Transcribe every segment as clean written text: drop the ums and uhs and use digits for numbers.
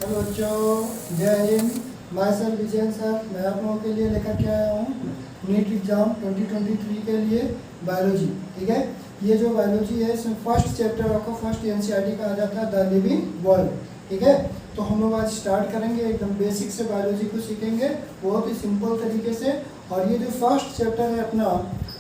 Hello बच्चों, जय हिंद। मैं सर विजय सर, मैं आप लोगों के लिए लेकर के आया हूँ नीट एग्ज़ाम 2023 के लिए बायोलॉजी। ठीक है, ये जो बायोलॉजी है इसमें फर्स्ट चैप्टर आपका फर्स्ट एनसीईआरटी का आ जाता है द लिविंग वर्ल्ड। ठीक है, तो हम लोग आज स्टार्ट करेंगे, एकदम बेसिक से बायोलॉजी को सीखेंगे बहुत ही सिंपल तरीके से। और ये जो फर्स्ट चैप्टर है अपना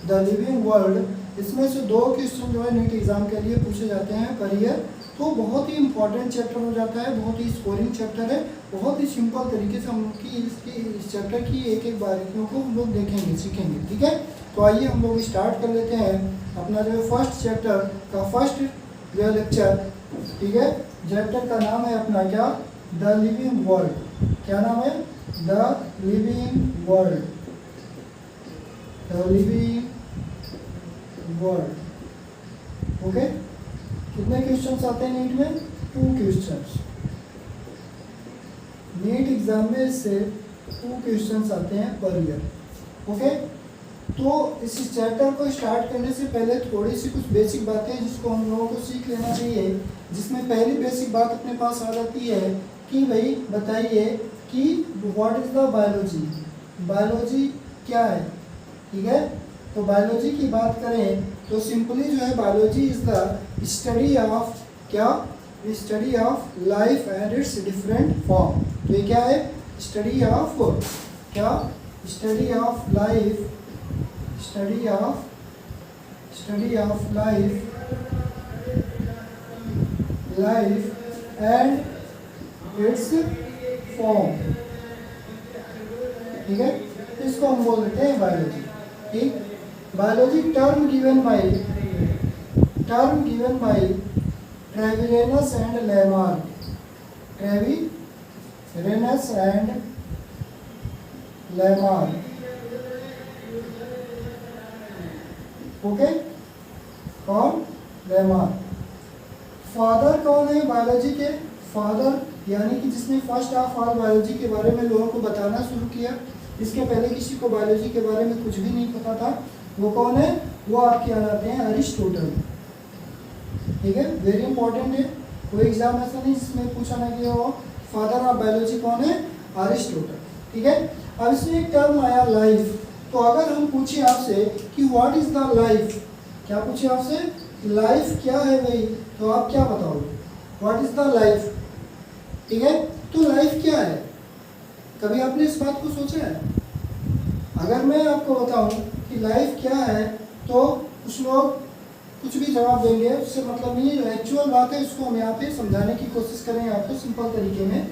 द लिविंग वर्ल्ड, इसमें से 2 क्वेश्चन जो है नीट एग्ज़ाम के लिए पूछे जाते हैं पर ईयर। तो बहुत ही इंपॉर्टेंट चैप्टर हो जाता है, बहुत ही स्कोरिंग चैप्टर है। बहुत ही सिंपल तरीके से हम लोग की इस चैप्टर की एक एक बारीकियों को हम लोग देखेंगे, सीखेंगे। ठीक है, तो आइए हम लोग स्टार्ट कर लेते हैं अपना जो है फर्स्ट चैप्टर का फर्स्ट जो लेक्चर। ठीक है, चैप्टर का नाम है अपना क्या, द लिविंग वर्ल्ड। क्या नाम है? The living world. The living world. Okay, कितने क्वेश्चंस आते हैं नीट में? 2 क्वेश्चंस। नीट एग्जाम में से 2 क्वेश्चंस आते हैं पर ईयर। ओके, तो इस चैप्टर को स्टार्ट करने से पहले थोड़ी सी कुछ बेसिक बातें जिसको हम लोगों को सीख लेना चाहिए। जिसमें पहली बेसिक बात अपने पास आ जाती है कि भाई बताइए कि what is the biology. Biology क्या है? ठीक है, तो बायोलॉजी की बात करें तो सिंपली जो है biology is the study of क्या, study of life and its different form. तो ये क्या है? स्टडी ऑफ क्या, study of life, study of life and its form. ठीक है, इसको हम बोल देते हैं बायोलॉजी। ठीक, biology term given by Treviranus and Lamarck. Treviranus and Lamarck. Okay, कौन? लेमार्क। फादर कौन है बायोलॉजी के? फादर यानी कि जिसने फर्स्ट ऑफ ऑल बायोलॉजी के बारे में लोगों को बताना शुरू किया। इसके पहले किसी को बायोलॉजी के बारे में कुछ भी नहीं पता था। वो कौन है? वो आप क्या कहते हैं? अरिस्टोटल। ठीक है, वेरी इंपॉर्टेंट है। कोई एग्जाम ऐसा नहीं जिसमें पूछा ना गया हो फादर ऑफ बायोलॉजी कौन है? अरिस्टोटल। ठीक है, अब इसमें एक टर्म आया लाइफ। तो अगर हम पूछे आपसे कि व्हाट इज द लाइफ, क्या पूछे आपसे? लाइफ क्या है भाई, तो आप क्या बताओगे? What is the life. ठीक है, तो लाइफ क्या है? कभी आपने इस बात को सोचा है? अगर मैं आपको बताऊं कि लाइफ क्या है तो कुछ लोग कुछ भी जवाब देंगे, उससे मतलब नहीं। जो एक्चुअल बात है उसको हम यहाँ पे समझाने की कोशिश करेंगे आपको सिंपल तरीके में।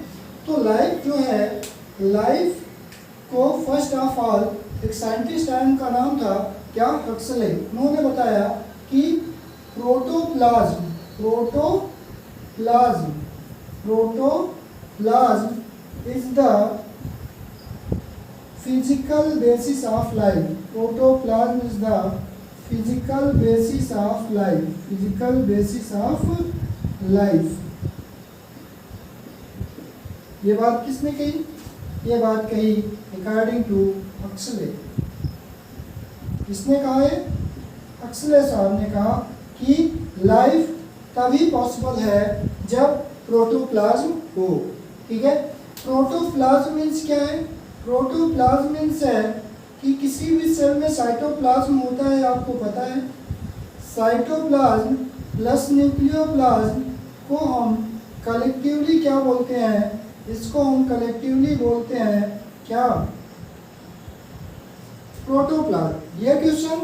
तो लाइफ जो है, लाइफ को फर्स्ट ऑफ ऑल एक साइंटिस्ट आया, उनका नाम था क्या, हक्सले। उन्होंने बताया कि protoplasm is the physical basis of life. Protoplasm is the physical basis of life. Physical basis of life. ये बात किसने कही? ये बात कही अकॉर्डिंग टू हक्सले। किसने कहा है? हक्सले साहब ने कहा कि लाइफ तभी पॉसिबल है जब प्रोटोप्लाज्म हो। ठीक है, प्रोटोप्लाज्म मीन्स क्या है? प्रोटोप्लाज्म मीन्स है कि किसी भी सेल में साइटोप्लाज्म होता है, आपको पता है। साइटोप्लाज्म प्लस न्यूक्लियोप्लाज्म को हम कलेक्टिवली क्या बोलते हैं? इसको हम कलेक्टिवली बोलते हैं क्या? प्रोटोप्लाज्म। ये क्वेश्चन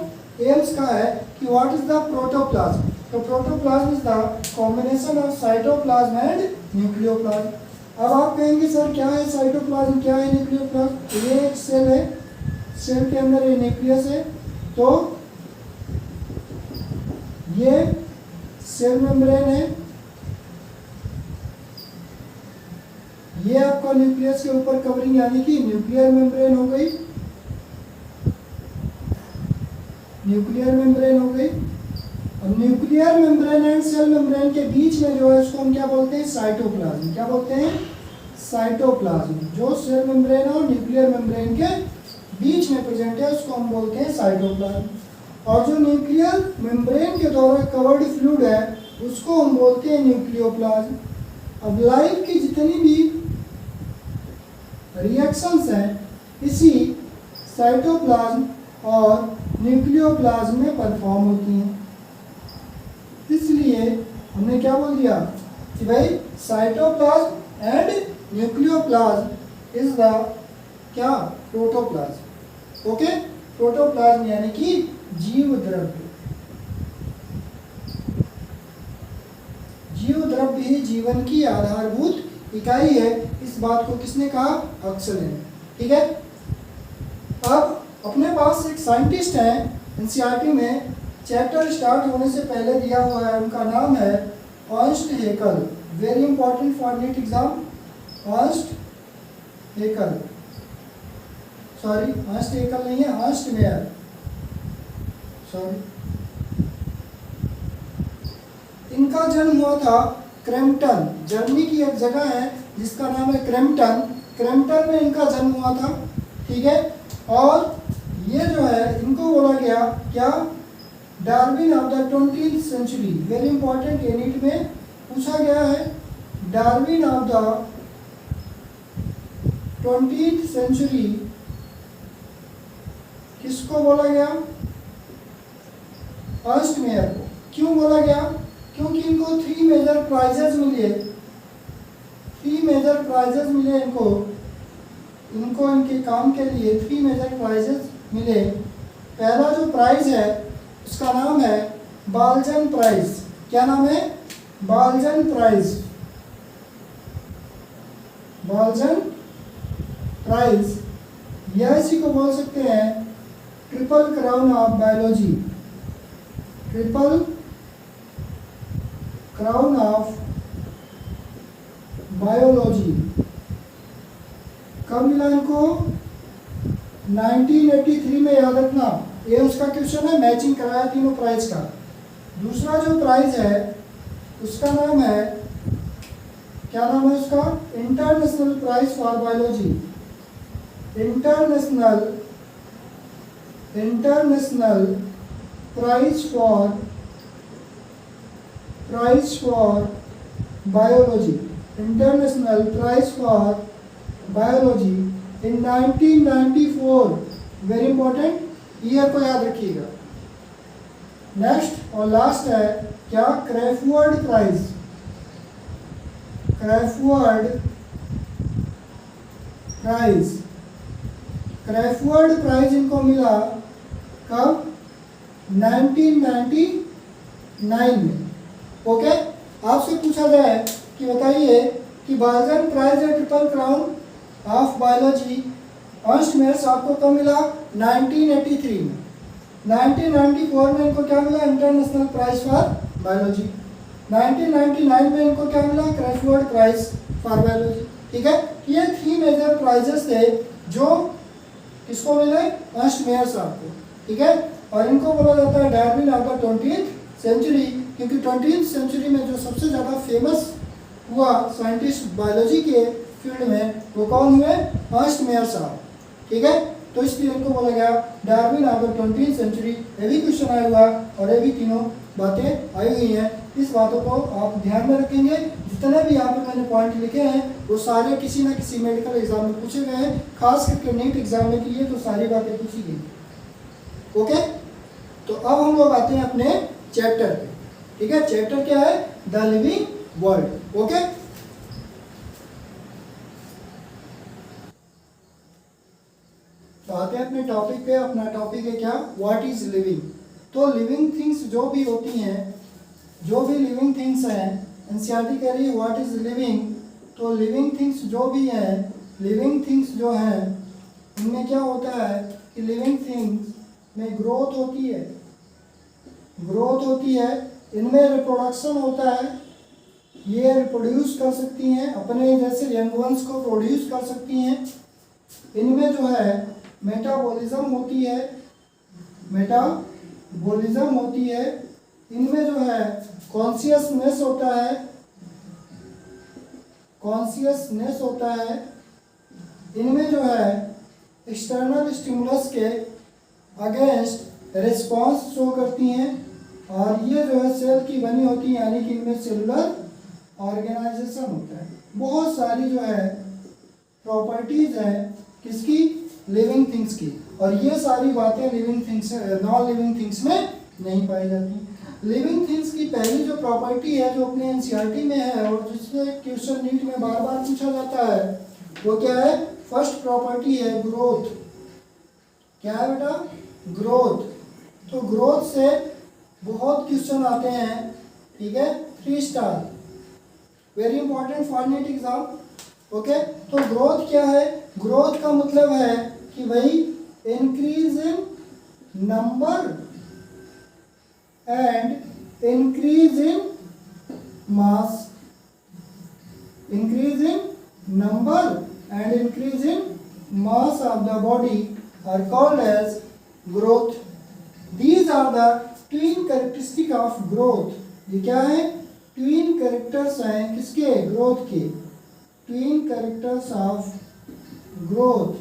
एम्स का है कि व्हाट इज द प्रोटोप्लाज्म। तो protoplasm is the combination of cytoplasm and nucleoplasm. अब आप कहेंगे सर क्या है साइटोप्लाज्म, क्या है न्यूक्लियोप्लाज्म? तो ये एक सेल है, सेल के अंदर ये न्यूक्लियस है। तो ये सेल मेम्ब्रेन है, ये आपका न्यूक्लियस के ऊपर कवरिंग यानी कि न्यूक्लियर मेम्ब्रेन हो गई। न्यूक्लियर मेम्ब्रेन हो गई। अब nuclear membrane and cell membrane के बीच में जो है उसको हम क्या बोलते हैं? साइटोप्लाज्म। क्या बोलते हैं? साइटोप्लाज्म। जो सेल मेम्ब्रेन और न्यूक्लियर मेम्ब्रेन के बीच में प्रेजेंट है उसको हम बोलते हैं साइटोप्लाज्म। और जो न्यूक्लियर मेम्ब्रेन के द्वारा कवर्ड फ्लूइड है उसको हम बोलते हैं न्यूक्लियोप्लाज्म। अब लाइफ की जितनी भी रिएक्शंस हैं इसी साइटोप्लाज्म और न्यूक्लियोप्लाज्म में परफॉर्म होती हैं। इसलिए हमने क्या बोल दिया कि भाई cytoplasm and nucleoplasm is the क्या प्रोटोप्लाज्म। ओके, प्रोटोप्लाज्म यानी कि जीव द्रव्य। जीव द्रव्य ही जीवन की आधारभूत इकाई है। इस बात को किसने कहा? हक्सल ने। ठीक है, अब अपने पास एक साइंटिस्ट है एनसीईआरटी में, चैप्टर स्टार्ट होने से पहले दिया हुआ है, उनका नाम है Ernst Haeckel. Very important for NEET exam, Ernst Haeckel. Sorry, Ernst Haeckel नहीं है, अर्नस्ट मेयर, सॉरी। इनका जन्म हुआ था क्रैम्पटन, जर्मनी की एक जगह है जिसका नाम है क्रैम्पटन। क्रैम्पटन में इनका जन्म हुआ था। ठीक है, और ये जो है इनको बोला गया क्या? Darwin of the 20th century. Very important, ये नीट में पूछा गया है। Darwin of the 20th century किसको बोला गया? अर्नस्ट मेयर को। क्यों बोला गया? क्योंकि इनको 3 मेजर प्राइजेस मिले। 3 मेजर प्राइजेस मिले इनको इनके काम के लिए 3 मेजर प्राइजेस मिले। पहला जो प्राइज है उसका नाम है बाल्जन प्राइज। क्या नाम है? बाल्जन प्राइज। बाल्जन प्राइज, या इसी को बोल सकते हैं triple crown of biology. Triple crown of biology कब मिला इनको? 1983 में। याद रखना, ये उसका क्वेश्चन है, मैचिंग कराया तीनों प्राइज का। दूसरा जो प्राइज है उसका नाम है, क्या नाम है उसका? International prize for biology. International prize for biology. International prize for biology in 1994। Very important, year को याद रखिएगा। नेक्स्ट और लास्ट है क्या? Crafoord prize. Crafoord prize. Crafoord prize इनको मिला कब? 1999 में। ओके, आपसे पूछा जाए कि बताइए कि बाल्जन प्राइज है triple crown of biology, Ernst Mayr आपको कब मिला? 1983 में। 1994 में इनको क्या मिला? International prize for biology. 1999 में इनको क्या मिला? क्रेफवर्ड प्राइज फॉर बायोलॉजी। ठीक है, ये 3 मेजर प्राइजेस थे जो किसको मिले? अर्नस्ट मेयर साहब को। ठीक है, और इनको बोला जाता है Darwin of the 20th century, क्योंकि 20th सेंचुरी में जो सबसे ज़्यादा फेमस हुआ साइंटिस्ट बायोलॉजी के फील्ड में वो कौन हुए? अर्नस्ट मेयर साहब। ठीक है, तो इसलिए इनको बोला गया Darwin of the 20th century. ये भी क्वेश्चन आया हुआ और ये भी तीनों बातें आई हुई हैं। इस बातों को आप ध्यान में रखेंगे। जितने भी यहाँ पे मैंने पॉइंट लिखे हैं वो सारे किसी न किसी मेडिकल एग्जाम में पूछे गए हैं, खास करके नीट एग्जाम में की है तो सारी बातें पूछी गई। ओके, तो अब हम लोग आते हैं अपने चैप्टर पे। ठीक है, चैप्टर क्या है? The living world. ओके, तो आते हैं अपने टॉपिक पे। अपना टॉपिक है क्या? What is living. तो लिविंग थिंग्स जो भी होती हैं, जो भी लिविंग थिंग्स हैं, एनसीईआरटी कह रही है व्हाट इज लिविंग। तो लिविंग थिंग्स जो भी हैं, लिविंग थिंग्स जो हैं इनमें क्या होता है कि लिविंग थिंग्स में ग्रोथ होती है। ग्रोथ होती है, इनमें रिप्रोडक्शन होता है। ये रिप्रोड्यूस कर सकती हैं, अपने जैसे यंग वंस को प्रोड्यूस कर सकती हैं। इनमें जो है मेटाबॉलिज्म होती है। मेटाबॉलिज्म होती है। इनमें जो है कॉन्शियसनेस होता है। कॉन्शियसनेस होता है। इनमें जो है एक्सटर्नल स्टिमुलस के अगेंस्ट रिस्पॉन्स शो करती हैं। और ये जो है सेल की बनी होती है, यानी कि इनमें सेलुलर ऑर्गेनाइजेशन होता है। बहुत सारी जो है प्रॉपर्टीज हैं किसकी, लिविंग थिंग्स की, और ये सारी बातें living things non living things में नहीं पाई जाती। लिविंग थिंग्स की पहली जो प्रॉपर्टी है जो अपने एनसीईआरटी में है और जिससे क्वेश्चन नीट में बार बार पूछा जाता है वो क्या है, फर्स्ट प्रॉपर्टी है ग्रोथ। क्या है बेटा, ग्रोथ। तो ग्रोथ से बहुत क्वेश्चन आते हैं, ठीक है, 3 star, very important for NEET exam. Okay, तो ग्रोथ क्या है, ग्रोथ का मतलब है कि भाई increase in number and increase in mass, increase in number and increase in mass of the body are called as growth. These are the twin characteristic of growth. ये क्या है, twin characters हैं किसके, growth के, twin characters of growth,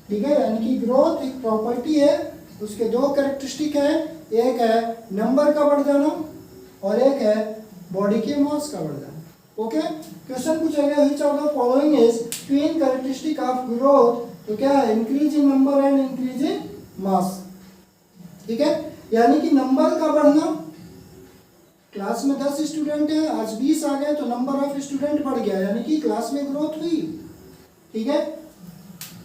ठीक है। यानी कि ग्रोथ एक प्रॉपर्टी है, उसके 2 कैरेक्टरिस्टिक हैं, एक है नंबर का बढ़ जाना और एक है बॉडी के मास का बढ़ जाना। ओके, क्वेश्चन पूछेगा which of the following is twin characteristic of growth, तो क्या है, increase in number and increase in mass, ठीक है। यानी कि नंबर का बढ़ना, क्लास में 10 स्टूडेंट है, आज 20 आ गए तो नंबर ऑफ स्टूडेंट बढ़ गया, यानी कि क्लास में ग्रोथ हुई, ठीक है।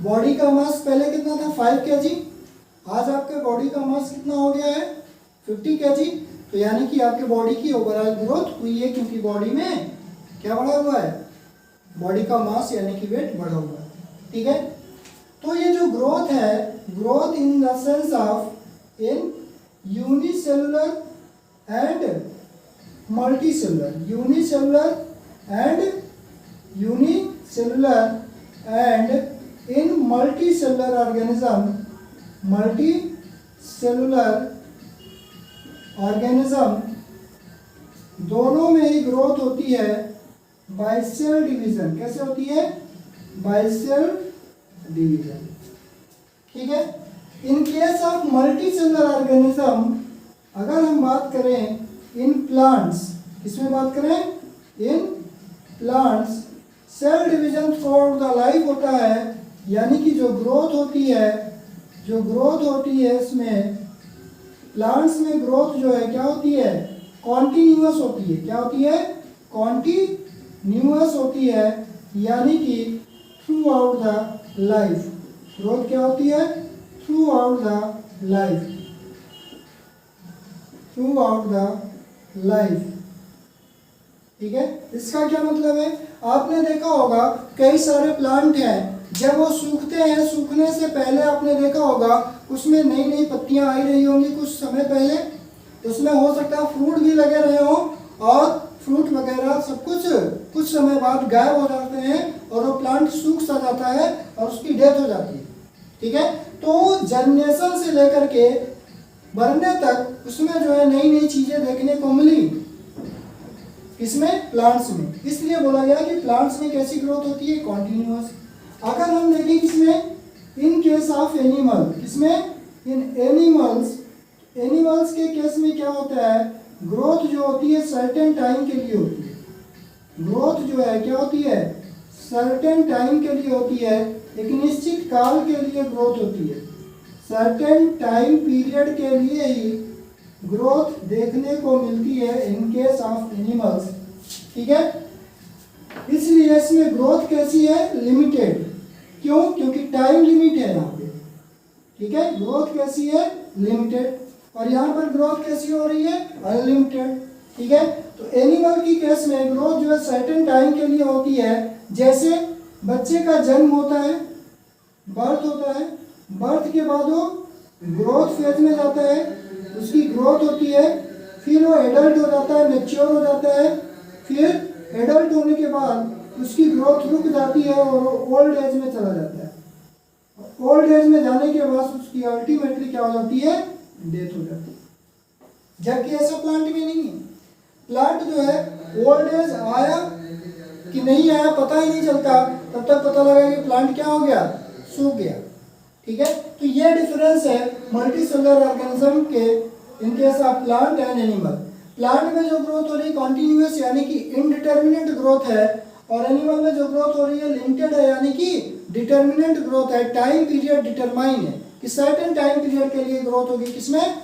बॉडी का मास पहले कितना था, 5 kg, आज आपके बॉडी का मास कितना हो गया है, 50 kg, तो यानी कि आपके बॉडी की ओवरऑल ग्रोथ हुई है, क्योंकि बॉडी में क्या बढ़ा हुआ है, बॉडी का मास यानी कि वेट बढ़ा हुआ है, ठीक है। तो ये जो ग्रोथ है, growth in the sense of in unicellular and multicellular, unicellular and in multicellular organism, दोनों में ही ग्रोथ होती है बाय सेल डिवीजन। कैसे होती है, बाय सेल डिवीजन, ठीक है। In case of multicellular organism, अगर हम बात करें इन प्लांट्स, किसमें बात करें, in plants, cell division throughout the life होता है, यानी कि जो ग्रोथ होती है इसमें प्लांट्स में ग्रोथ जो है क्या होती है, कॉन्टिन्यूअस होती है। क्या होती है, कॉन्टिन्यूअस होती है, यानी कि through out the life. Growth क्या होती है, through out the life, through out the life, ठीक है। इसका क्या मतलब है, आपने देखा होगा कई सारे प्लांट हैं, जब वो सूखते हैं, सूखने से पहले आपने देखा होगा उसमें नई नई पत्तियां आई रही होंगी कुछ समय पहले, उसमें हो सकता है फ्रूट भी लगे रहे हो, और फ्रूट वगैरह सब कुछ समय बाद गायब हो जाते हैं और वो प्लांट सूख सा जाता है और उसकी डेथ हो जाती है, ठीक है। तो जर्मिनेशन से लेकर के बढ़ने तक उसमें जो है नई नई चीजें देखने को मिली, इसमें प्लांट्स में, इसलिए बोला गया कि प्लांट्स में कैसी ग्रोथ होती है, कॉन्टिन्यूअस। अगर हम देखें किसमें, इन केस ऑफ एनिमल, किसमें, इन एनिमल्स के केस में क्या होता है, ग्रोथ जो होती है सर्टेन टाइम के लिए होती है। ग्रोथ जो है क्या होती है, सर्टेन टाइम के लिए होती है, एक निश्चित काल के लिए ग्रोथ होती है, सर्टेन टाइम पीरियड के लिए ही ग्रोथ देखने को मिलती है इन केस ऑफ एनिमल्स, ठीक है। इसलिए इसमें ग्रोथ कैसी है, लिमिटेड। क्यों, क्योंकि टाइम लिमिट है यहाँ पे, ठीक है। ग्रोथ कैसी है, लिमिटेड, और यहाँ पर ग्रोथ कैसी हो रही है, अनलिमिटेड, ठीक है। तो एनिमल की केस में ग्रोथ जो है सर्टेन टाइम के लिए होती है, जैसे बच्चे का जन्म होता है, बर्थ होता है, बर्थ के बाद वो ग्रोथ फेज में जाता है, उसकी ग्रोथ होती है, फिर वो एडल्ट हो जाता है, मैच्योर हो जाता है, फिर एडल्ट होने के बाद उसकी ग्रोथ रुक जाती है और ओल्ड एज में चला जाता है। ओल्ड एज में जाने के बाद उसकी अल्टीमेटली क्या हो जाती है, डेथ हो जाती है। जबकि ऐसा प्लांट में नहीं है। प्लांट जो है ओल्ड एज आया कि नहीं आया पता ही नहीं चलता, तब तक पता लगा कि प्लांट क्या हो गया, सूख गया, ठीक है। तो ये डिफरेंस है मल्टी सेलुलर ऑर्गेनिज्म के इन case of plant and animal. Plant में जो ग्रोथ हो रही कॉन्टिन्यूअस यानी कि इनडिटर्मिनेट ग्रोथ है, और एनिमल में जो ग्रोथ हो रही है लिमिटेड है, यानी कि डिटर्मिनेंट ग्रोथ है, टाइम पीरियड डिटरमाइन है कि सर्टेन टाइम पीरियड के लिए ग्रोथ होगी, किसमें?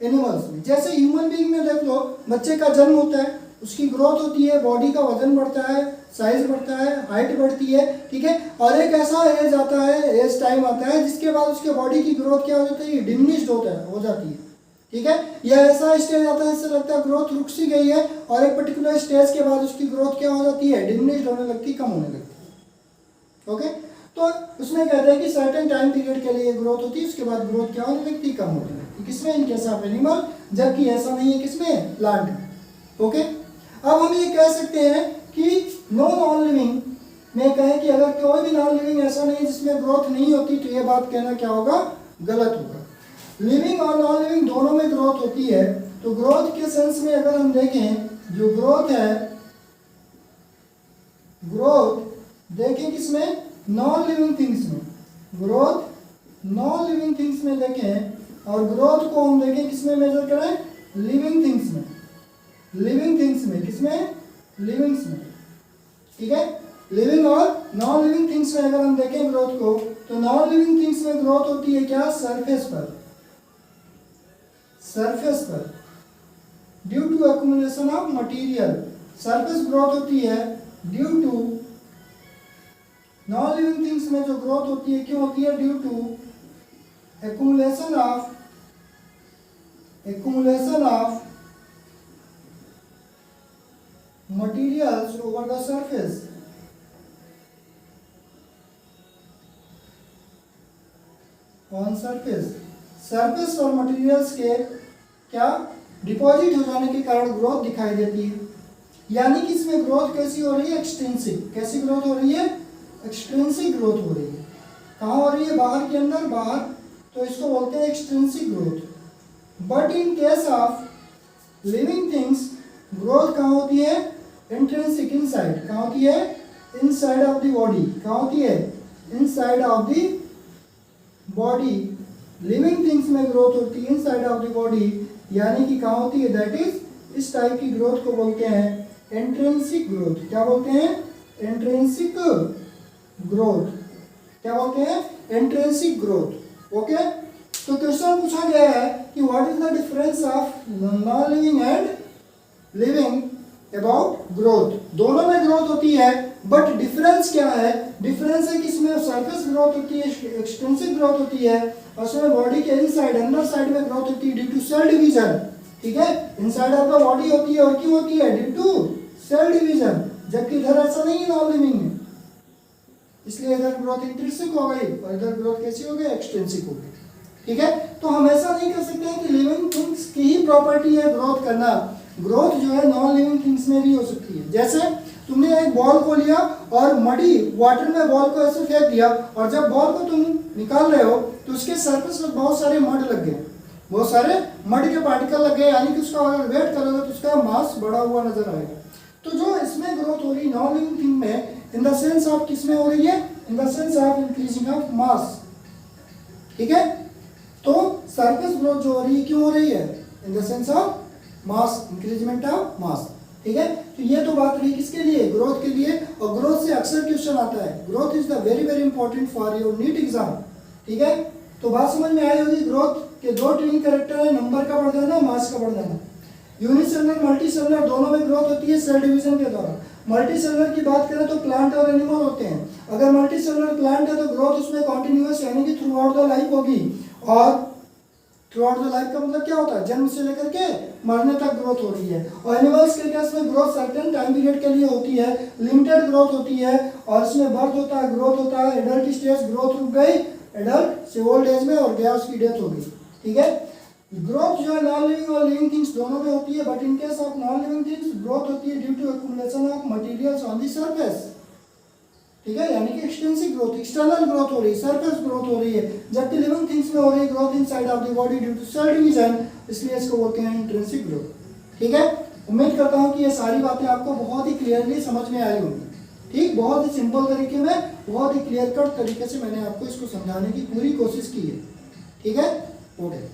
एनिमल्स में। जैसे ह्यूमन बीइंग में देख लो, बच्चे का जन्म होता है, उसकी ग्रोथ होती है, बॉडी का वजन बढ़ता है, साइज बढ़ता है, हाइट बढ़ती है, ठीक है। और एक ऐसा एज आता है, एज टाइम आता है जिसके बाद उसके बॉडी की ग्रोथ क्या हो जाती है? डिमिनिश्ड हो जाती है, ठीक है। या ऐसा स्टेज आता है इससे लगता है ग्रोथ रुक सी गई है, और एक पर्टिकुलर स्टेज के बाद उसकी ग्रोथ क्या हो जाती है? डिमिनिश्ड होने लगती है, कम होने लगती है, ओके। तो उसमें कहते हैं कि सर्टेन टाइम पीरियड के लिए ग्रोथ होती है, उसके बाद ग्रोथ क्या होने लगती है? कम होने लगती है, किसमें? इन केस ऑफ एनिमल, जबकि ऐसा नहीं है किसमें? प्लांट में, ओके। अब हम ये कह सकते हैं कि नॉन लिविंग में कहें कि अगर कोई भी नॉन लिविंग ऐसा नहीं है जिसमें ग्रोथ नहीं होती, तो ये बात कहना क्या होगा? गलत होगा। लिविंग और नॉन लिविंग दोनों में ग्रोथ होती है। तो ग्रोथ के सेंस में अगर हम देखें, जो ग्रोथ है, ग्रोथ देखें किसमें? नॉन लिविंग थिंग्स में। ग्रोथ नॉन लिविंग थिंग्स में देखें, और ग्रोथ को हम देखें किसमें मेजर करें? लिविंग थिंग्स में। लिविंग थिंग्स में, किसमें? लिविंग्स में, ठीक है। लिविंग और नॉन लिविंग थिंग्स में अगर हम देखें ग्रोथ को, तो नॉन लिविंग थिंग्स में ग्रोथ होती है क्या? सरफेस पर, सरफेस पर, due to accumulation of material. Surface growth होती है due to, non living things में जो ग्रोथ होती है क्यों होती है? Due to accumulation of materials over the surface। on surface, surface और मटेरियल्स के क्या? डिपॉजिट हो जाने के कारण ग्रोथ दिखाई देती है। यानी कि इसमें ग्रोथ कैसी हो रही है? एक्सटेंसिव। कैसी ग्रोथ हो रही है? एक्सटेंसिव ग्रोथ हो रही है। कहाँ हो रही है? बाहर के अंदर, बाहर, तो इसको बोलते हैं extensive growth. But in case of living things growth कहाँ होती है? Intrinsic, inside. कहाँ होती है? Inside of the body. कहाँ होती है? Inside of the body. Living things में ग्रोथ होती है इनसाइड ऑफ द बॉडी, यानी कि कहाँ होती है? दैट इज, इस टाइप की ग्रोथ को बोलते हैं इंट्रिंसिक ग्रोथ। क्या बोलते हैं? Intrinsic growth. क्या बोलते हैं? Intrinsic growth, okay. तो क्वेश्चन पूछा गया है कि what is the difference of non living and living about growth. दोनों में ग्रोथ होती है, बट डिफरेंस क्या है? डिफरेंस है कि इसमें सरफेस ग्रोथ होती है, एक्सटेंसिव ग्रोथ होती है, और उसमें बॉडी के इनसाइड, अंदर साइड में ग्रोथ होती है ड्यू टू सेल डिवीजन, ठीक है। इनसाइड ऑफ द बॉडी होती है, और क्यों होती है? Due to cell division. जबकि इधर ऐसा नहीं है नॉन लिविंग में, इसलिए इधर ग्रोथ इंट्रिंसिक हो गई और इधर ग्रोथ कैसी हो गई? एक्सटेंसिक हो गई, ठीक है। तो हम ऐसा नहीं कर सकते हैं कि लिविंग थिंग्स की ही प्रॉपर्टी है ग्रोथ करना। ग्रोथ जो है नॉन लिविंग थिंग्स में भी हो सकती है। जैसे तुमने एक बॉल को लिया और मडी वाटर में बॉल को ऐसे फेंक दिया, और जब बॉल को तुम निकाल रहे हो तो उसके सरफेस पर बहुत सारे मड लग गए, बहुत सारे मड के पार्टिकल लग गए, यानी कि उसका अगर वेट करोगे तो उसका मास बढ़ा हुआ नजर आएगा। तो जो इसमें ग्रोथ हो रही नॉन लिविंग थिंग में, इन द सेंस ऑफ किसमें हो रही है? In the sense of increasing of mass, ठीक है। तो सरफेस ग्रोथ जो हो रही है क्यों हो रही है? In the sense of mass, increment of mass, ठीक है। तो ये तो बात रही किसके लिए? ग्रोथ के लिए। और ग्रोथ से अक्सर क्वेश्चन आता है, growth is the very very important for your NEET exam, ठीक है। तो बात समझ में आई होगी। ग्रोथ के दो ट्रेनिंग कैरेक्टर है, नंबर का बढ़ जाना, मास का बढ़ जाना। यूनिसेलुलर मल्टीसेलुलर दोनों में ग्रोथ होती है सेल डिवीजन के द्वारा। मल्टीसेलुलर की बात करें तो प्लांट और एनिमल होते हैं। अगर मल्टीसेलुलर प्लांट है तो ग्रोथ उसमें कॉन्टिन्यूअस यानी कि थ्रू आउट द लाइफ होगी। और थ्रू आउट द लाइफ का मतलब क्या होता है? जन्म से लेकर के मरने तक ग्रोथ हो रही है। और एनिमल्स के केस में ग्रोथ सर्टेन टाइम पीरियड के लिए होती है, लिमिटेड ग्रोथ होती है, और इसमें बर्थ होता है, ग्रोथ होता है, एडल्ट स्टेज ग्रोथ रुक गई, एडल्ट से ओल्ड एज में, और गया उसकी डेथ हो गई, ठीक है। ग्रोथ जो है नॉन लिविंग और लिविंग थिंग्स दोनों में होती है, but in case of non living things growth होती है due to accumulation of materials on the surface, ठीक है। यानी कि एक्सटेंसिव ग्रोथ, एक्सटर्नल ग्रोथ हो रही है, सरफेस ग्रोथ हो रही है। जबकि लिविंग थिंग्स में हो रही है growth inside of the body due to cell division, इसलिए इसको बोलते हैं इंट्रिंसिक ग्रोथ, ठीक है। उम्मीद करता हूं कि ये सारी बातें आपको बहुत ही क्लियरली समझ में आई होंगी, ठीक। बहुत ही सिंपल तरीके में, बहुत ही क्लियर कट तरीके से मैंने आपको इसको समझाने की पूरी कोशिश की है, ठीक है। ओके।